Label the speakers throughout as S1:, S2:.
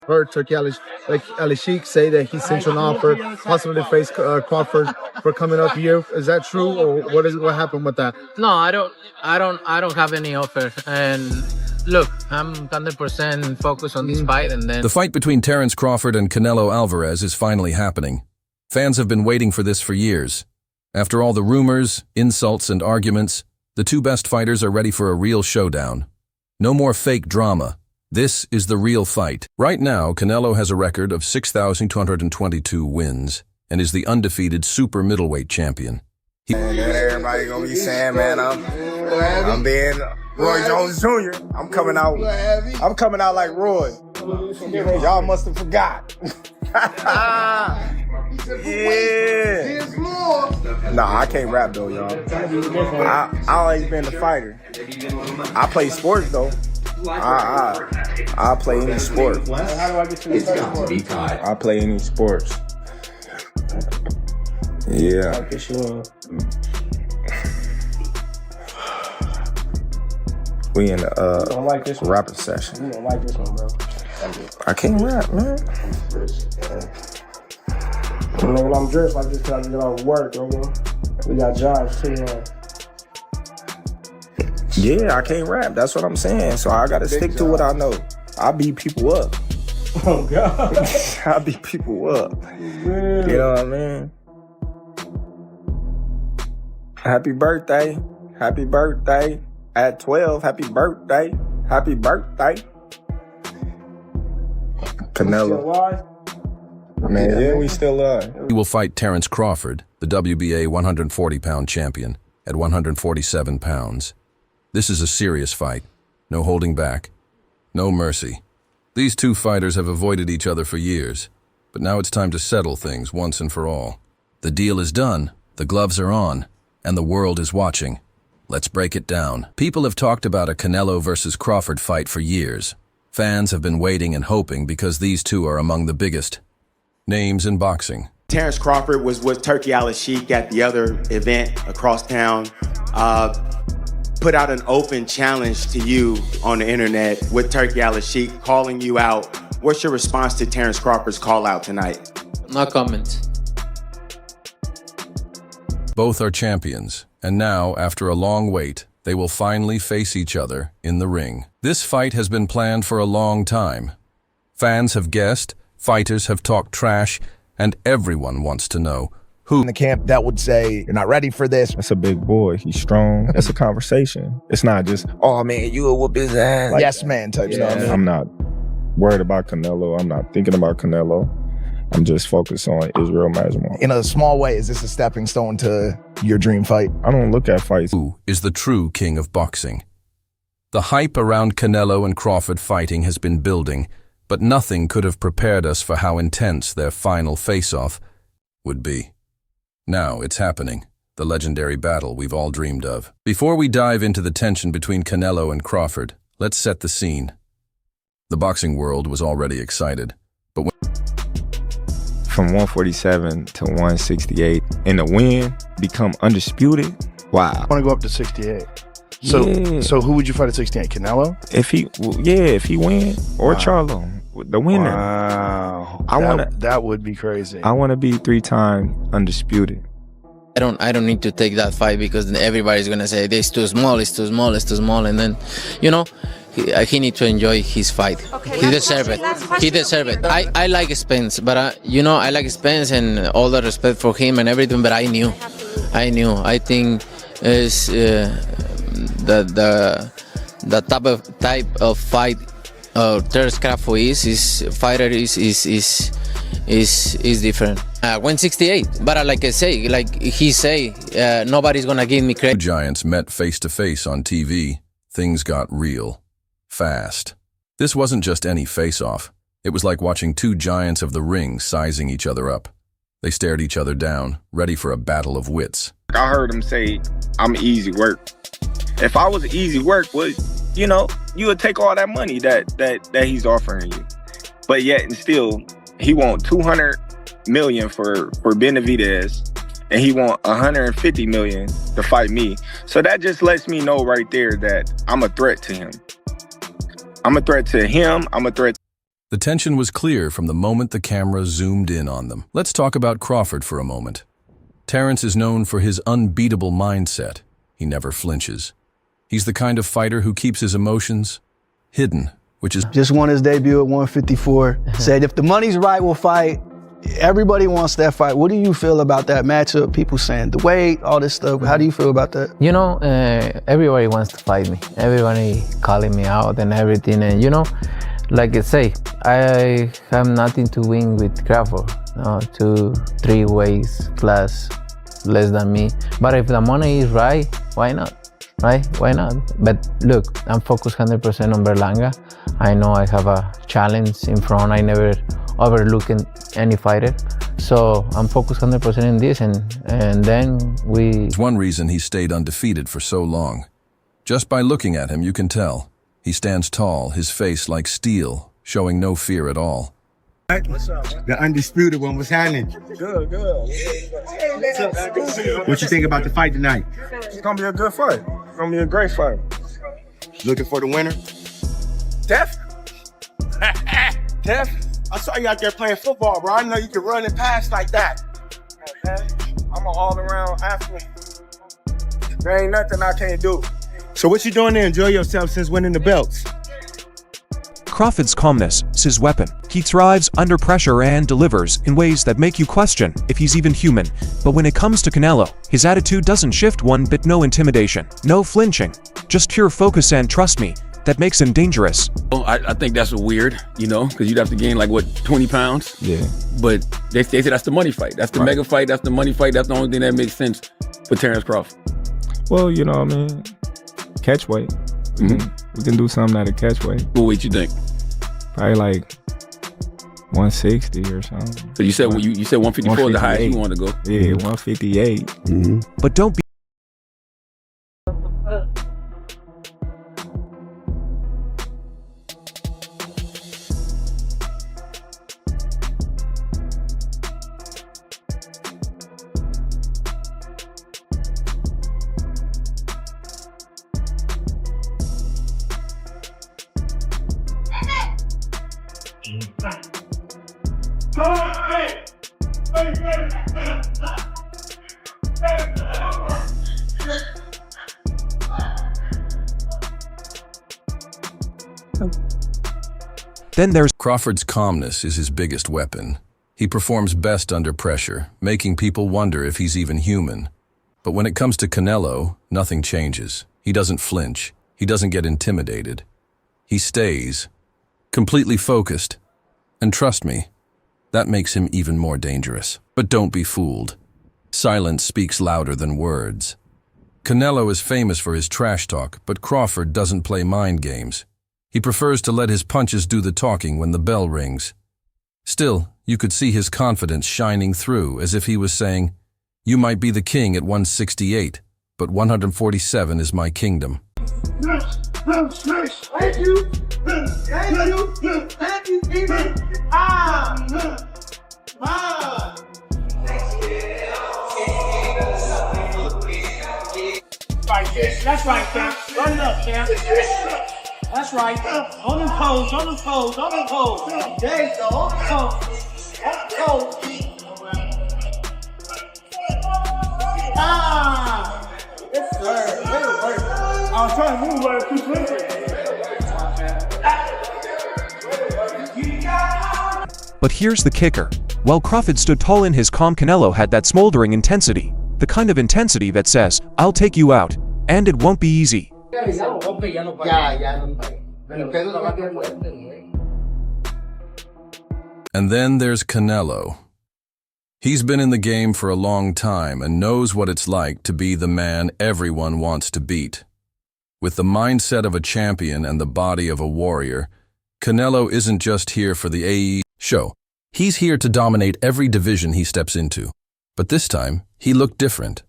S1: heard Turkey Ali Sheik say that he sent you an offer, possibly to face Crawford for coming up here. Is that true, or what happened with that?
S2: No, I don't have any offer. And look, I'm 100% focused on this fight, and then
S3: The fight between Terence Crawford and Canelo Alvarez is finally happening. Fans have been waiting for this for years. After all the rumors, insults, and arguments, the two best fighters are ready for a real showdown. No more fake drama. This is the real fight. Right now, Canelo has a record of 6,222 wins and is the undefeated super middleweight champion.
S4: Everybody gonna be saying, man, I'm being Roy Jones Jr. I'm coming out like Roy. Y'all must have forgot. Yeah. Nah, I can't rap though, y'all. I always been a fighter. I play sports though. I play any sport.
S5: It's got to be tied.
S4: I play any sports. Yeah. We in the rapping session.
S6: You don't like this one, bro.
S4: I can't rap, man.
S6: When I'm dressed like this, I get off work, nigga. We got jobs too,
S4: Yeah, I can't rap. That's what I'm saying. So I gotta stick to what I know. I beat people up.
S6: Oh God.
S4: I beat people up. Man. You know what I mean? Happy birthday. Happy birthday. At 12, happy birthday. Happy birthday. Canelo. Man, yeah, we still are.
S3: He will fight Terence Crawford, the WBA 140-pound champion, at 147 pounds. This is a serious fight. No holding back. No mercy. These two fighters have avoided each other for years, but now it's time to settle things once and for all. The deal is done, the gloves are on, and the world is watching. Let's break it down. People have talked about a Canelo versus Crawford fight for years. Fans have been waiting and hoping because these two are among the biggest names in boxing.
S7: Terence Crawford was with Turkey Ali Sheik at the other event across town. Put out an open challenge to you on the internet with Turkey Ali Sheik calling you out. What's your response to Terence Crawford's call out tonight?
S2: no comment.
S3: Both are champions, and now, after a long wait, they will finally face each other in the ring. This fight has been planned for a long time. Fans have guessed, fighters have talked trash, and everyone wants to know who
S8: in the camp that would say, you're not ready for this.
S4: That's a big boy. He's strong. That's a conversation. It's not just, oh man, you will whoop his ass.
S8: Like yes, man type stuff.
S4: I'm not worried about Canelo. I'm not thinking about Canelo. I'm just focused on Israel Masvidal.
S8: In a small way, is this a stepping stone to your dream fight?
S4: I don't look at fights.
S3: Who is the true king of boxing? The hype around Canelo and Crawford fighting has been building, but nothing could have prepared us for how intense their final face-off would be. Now it's happening, the legendary battle we've all dreamed of. Before we dive into the tension between Canelo and Crawford, let's set the scene. The boxing world was already excited, but when
S4: from 147 to 168, and the win, become undisputed. Wow.
S9: I want to go up to 68. So who would you fight at 68? Canelo?
S4: If he win, or Charlo, the winner.
S9: Wow. That would be crazy.
S4: I want to be 3-time undisputed.
S2: I don't need to take that fight because then everybody's gonna say it's too small, it's too small, it's too small, and then, you know, he needs to enjoy his fight.
S10: Okay,
S2: he deserves it. He deserves it. I like Spence, but you know, I like Spence and all the respect for him and everything. But I knew. I think is the type of fight Terence Crawford is different. 168, but like I say, like he say, nobody's gonna give me credit.
S3: two giants met face to face on TV, things got real. Fast. This wasn't just any face-off. It was like watching two giants of the ring sizing each other up. They stared each other down, ready for a battle of wits.
S4: I heard him say, I'm easy work. If I was easy work, you would take all that money that he's offering you. But yet and still, he want $200 million for Benavidez, and he want $150 million to fight me. So that just lets me know right there that I'm a threat to him. I'm a threat to him. I'm a threat.
S3: The tension was clear from the moment the camera zoomed in on them. Let's talk about Crawford for a moment. Terence is known for his unbeatable mindset. He never flinches. He's the kind of fighter who keeps his emotions hidden, which is...
S10: Just won his debut at 154. Said if the money's right, we'll fight. Everybody wants that fight. What do you feel about that matchup? People saying the weight, all this stuff. How do you feel about that?
S2: You know, everybody wants to fight me. Everybody calling me out and everything. And you know, like I say, I have nothing to win with Crawford. 2, 3 weights class less than me. But if the money is right, why not? Right? Why not? But look, I'm focused 100% on Berlanga. I know I have a challenge in front. I never overlook any fighter. So I'm focused 100% in this, and then we...
S3: It's one reason he stayed undefeated for so long. Just by looking at him, you can tell. He stands tall, his face like steel, showing no fear at all.
S11: What's up, man? The undisputed one. What's happening?
S6: Good, good.
S11: What you think about the fight tonight?
S6: It's gonna be a good fight. It's gonna be a great fight.
S11: Looking for the winner?
S6: Def? Def?
S11: I saw you out there playing football, bro. I know you can run and pass like that.
S6: Okay. I'm an all-around athlete. There ain't nothing I can't do.
S11: So what you doing to enjoy yourself since winning the belts?
S12: Crawford's calmness is his weapon. He thrives under pressure and delivers in ways that make you question if he's even human. But when it comes to Canelo, his attitude doesn't shift one bit. No intimidation, no flinching, just pure focus, and trust me, that makes him dangerous.
S13: Well, I think that's weird, you know, because you'd have to gain like, what, 20 pounds?
S14: Yeah.
S13: But they say that's the money fight. That's the mega fight. That's the money fight. That's the only thing that makes sense for Terence Crawford.
S14: Well, you know what I mean? Catch weight. We can do something at a catch weight.
S13: What weight you think?
S14: Probably like 160 or something.
S13: So you said you said 154 is the highest you want to go.
S14: Yeah, 158.
S12: But don't be... Then there's...
S3: Crawford's calmness is his biggest weapon. He performs best under pressure, making people wonder if he's even human. But when it comes to Canelo, nothing changes. He doesn't flinch. He doesn't get intimidated. He stays completely focused. And trust me, that makes him even more dangerous. But don't be fooled. Silence speaks louder than words. Canelo is famous for his trash talk, but Crawford doesn't play mind games. He prefers to let his punches do the talking when the bell rings. Still, you could see his confidence shining through, as if he was saying, "You might be the king at 168, but 147 is my kingdom."
S15: Thank you.
S16: That's right, champ. Run it up, champ. That's right. On them toes, on them toes, on them toes. There you go. On them toes. On them toes. Ah! Yes, sir. I was trying to move like too quickly.
S12: But here's the kicker. While Crawford stood tall in his calm, Canelo had that smoldering intensity. The kind of intensity that says, "I'll take you out, and it won't be easy."
S3: And then there's Canelo. He's been in the game for a long time and knows what it's like to be the man everyone wants to beat. With the mindset of a champion and the body of a warrior, Canelo isn't just here for the AE show. He's here to dominate every division he steps into. But this time, he looked different.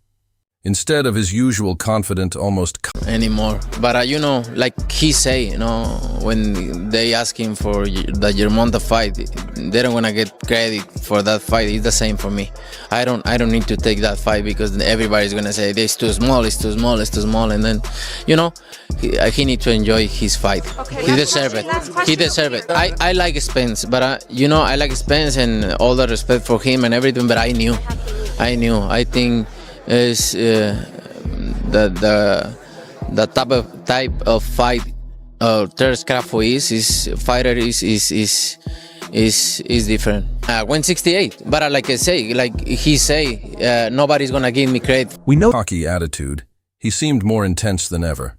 S3: Instead of his usual confident, almost
S2: anymore. But you know, like he say, you know, when they ask him for the Germonta fight, they don't wanna get credit for that fight. It's the same for me. I don't need to take that fight because everybody's gonna say it's too small, it's too small, it's too small, and then, he need to enjoy his fight.
S15: Okay,
S2: He deserve it. He deserve it. I like Spence, but I like Spence and all the respect for him and everything. But I knew. I think is the type of fight Terence Crawford is different. 168, but like I say, nobody's gonna give me credit.
S3: We know hockey attitude. He seemed more intense than ever.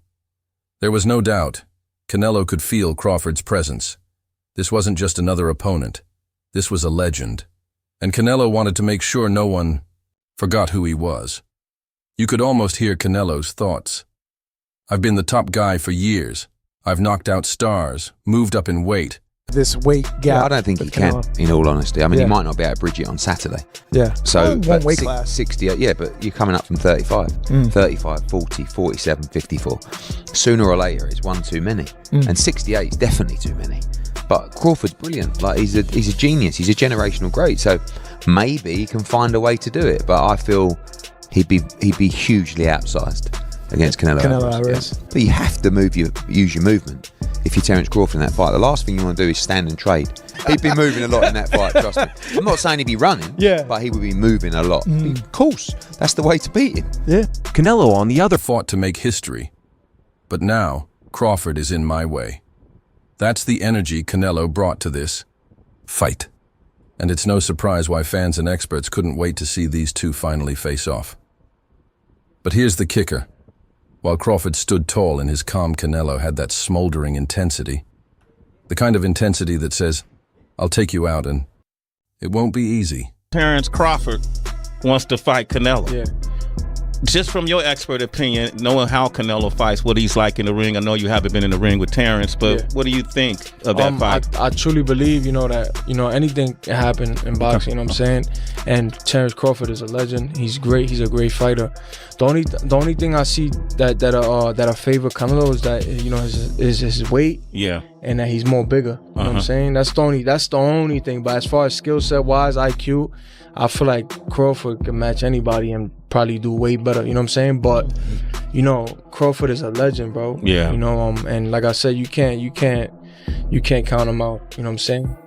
S3: There was no doubt. Canelo could feel Crawford's presence. This wasn't just another opponent. This was a legend. And Canelo wanted to make sure no one forgot who he was. You could almost hear Canelo's thoughts. I've been the top guy for years. I've knocked out stars, moved up in weight.
S17: This weight gap.
S18: I don't think he can, in all honesty. I mean, he might not be able to bridge it on Saturday.
S17: Yeah.
S18: So,
S17: one weight class.
S18: 68, yeah, but you're coming up from 35. 35, 40, 47, 54. Sooner or later, it's one too many. And 68 is definitely too many. But Crawford's brilliant. Like, he's a genius. He's a generational great. So maybe he can find a way to do it. But I feel he'd be hugely outsized against Canelo Alvarez. Yeah. But you have to use your movement. If you're Terence Crawford in that fight, the last thing you want to do is stand and trade. He'd be moving a lot in that fight, trust me. I'm not saying he'd be running, but he would be moving a lot. Of course, that's the way to beat him.
S17: Yeah.
S12: Canelo on the other
S3: fought to make history. But now, Crawford is in my way. That's the energy Canelo brought to this fight. And it's no surprise why fans and experts couldn't wait to see these two finally face off. But here's the kicker. While Crawford stood tall in his calm, Canelo had that smoldering intensity. The kind of intensity that says, I'll take you out and it won't be easy.
S19: Terence Crawford wants to fight Canelo.
S17: Yeah.
S19: Just from your expert opinion, knowing how Canelo fights, what he's like in the ring. I know you haven't been in the ring with Terence, but what do you think of that fight?
S17: I truly believe, that, anything can happen in boxing, you know what I'm saying? And Terence Crawford is a legend. He's great. He's a great fighter. The only thing I see that I favor Canelo is that, is his weight.
S19: Yeah.
S17: And that he's more bigger. You know what I'm saying? That's the only thing. But as far as skill set wise, IQ, I feel like Crawford can match anybody and probably do way better, you know what I'm saying? But, Crawford is a legend, bro.
S19: Yeah.
S17: And like I said, you can't count him out, you know what I'm saying?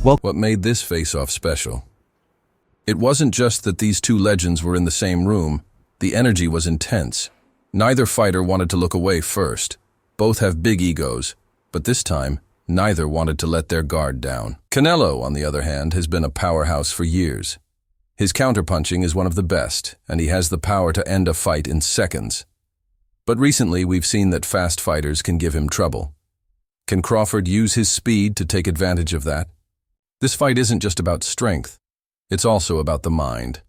S3: Well, what made this face-off special? It wasn't just that these two legends were in the same room. The energy was intense. Neither fighter wanted to look away first. Both have big egos, but this time, neither wanted to let their guard down. Canelo, on the other hand, has been a powerhouse for years. His counterpunching is one of the best, and he has the power to end a fight in seconds. But recently, we've seen that fast fighters can give him trouble. Can Crawford use his speed to take advantage of that? This fight isn't just about strength. It's also about the mind.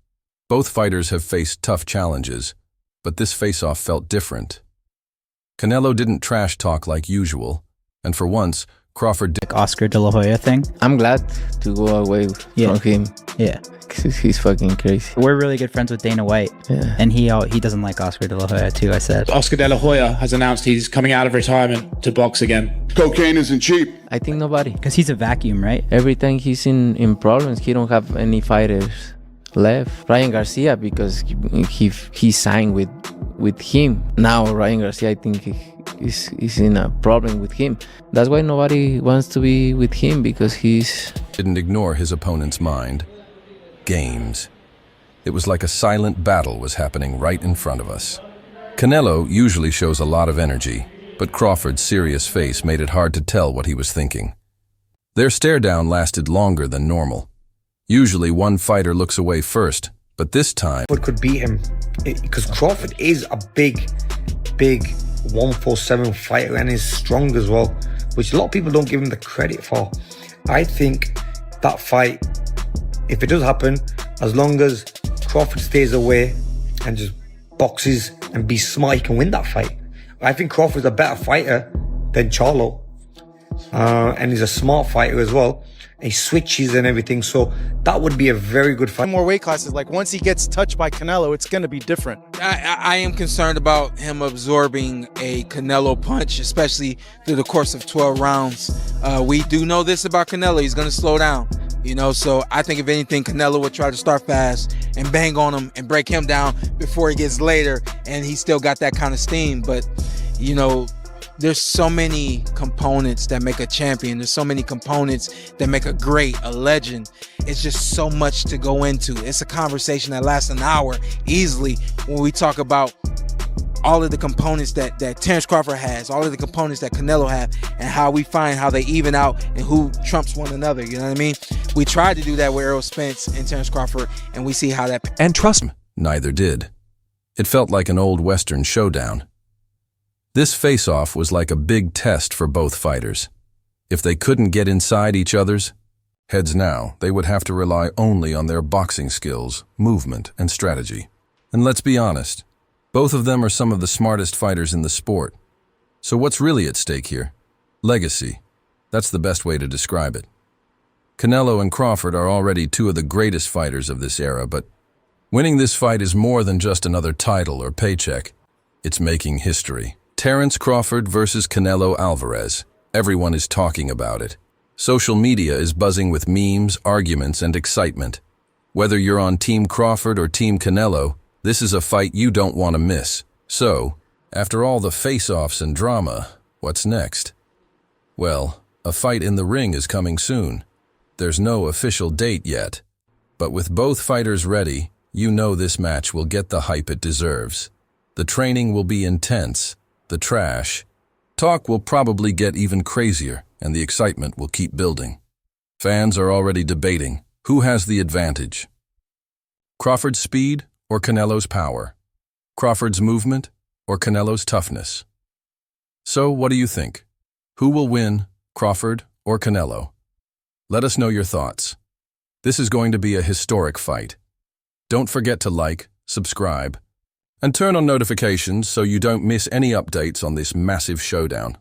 S3: Both fighters have faced tough challenges, but this face-off felt different. Canelo didn't trash talk like usual, and for once, Crawford did.
S20: Oscar De La Hoya thing.
S2: I'm glad to go away from him.
S20: Yeah.
S2: Because he's fucking crazy.
S20: We're really good friends with Dana White.
S2: Yeah.
S20: And he doesn't like Oscar De La Hoya too, I said.
S21: Oscar De La Hoya has announced he's coming out of retirement to box again. Cocaine isn't cheap.
S2: I think nobody.
S20: Because he's a vacuum, right?
S2: Every time he's in problems, he don't have any fighters left. Ryan Garcia, because he signed with him. Now Ryan Garcia, I think is in a problem with him. That's why nobody wants to be with him, because he's...
S3: Didn't ignore his opponent's mind. Games. It was like a silent battle was happening right in front of us. Canelo usually shows a lot of energy, but Crawford's serious face made it hard to tell what he was thinking. Their stare-down lasted longer than normal. Usually one fighter looks away first, but this time...
S22: Crawford could beat him, because Crawford is a big 147 fighter and is strong as well, which a lot of people don't give him the credit for. I think that fight, if it does happen, as long as Crawford stays away and just boxes and be smart, he can win that fight. I think Crawford's a better fighter than Charlo. and he's a smart fighter as well. He switches and everything, so that would be a very good fight.
S1: More weight classes, like once he gets touched by Canelo, it's going to be different.
S15: I am concerned about him absorbing a Canelo punch, especially through the course of 12 rounds. We do know this about Canelo. He's going to slow down, you know, so I think if anything, Canelo would try to start fast and bang on him and break him down before he gets later, and he still got that kind of steam. But, you know, there's so many components that make a champion. There's so many components that make a great, a legend. It's just so much to go into. It's a conversation that lasts an hour easily when we talk about all of the components that Terence Crawford has, all of the components that Canelo have, and how we find how they even out and who trumps one another. You know what I mean? We tried to do that with Errol Spence and Terence Crawford, and we see how that...
S12: And trust me,
S3: neither did. It felt like an old Western showdown. This face-off was like a big test for both fighters. If they couldn't get inside each other's heads now, they would have to rely only on their boxing skills, movement, and strategy. And let's be honest, both of them are some of the smartest fighters in the sport. So what's really at stake here? Legacy. That's the best way to describe it. Canelo and Crawford are already two of the greatest fighters of this era, but winning this fight is more than just another title or paycheck. It's making history. Terence Crawford versus Canelo Alvarez. Everyone is talking about it. Social media is buzzing with memes, arguments, and excitement. Whether you're on Team Crawford or Team Canelo, this is a fight you don't want to miss. So, after all the face-offs and drama, what's next? Well, a fight in the ring is coming soon. There's no official date yet, but with both fighters ready, you know this match will get the hype it deserves. The training will be intense. The trash talk will probably get even crazier, and the excitement will keep building. Fans are already debating who has the advantage. Crawford's speed or Canelo's power? Crawford's movement or Canelo's toughness? So what do you think? Who will win, Crawford or Canelo? Let us know your thoughts. This is going to be a historic fight. Don't forget to like, subscribe, and turn on notifications so you don't miss any updates on this massive showdown.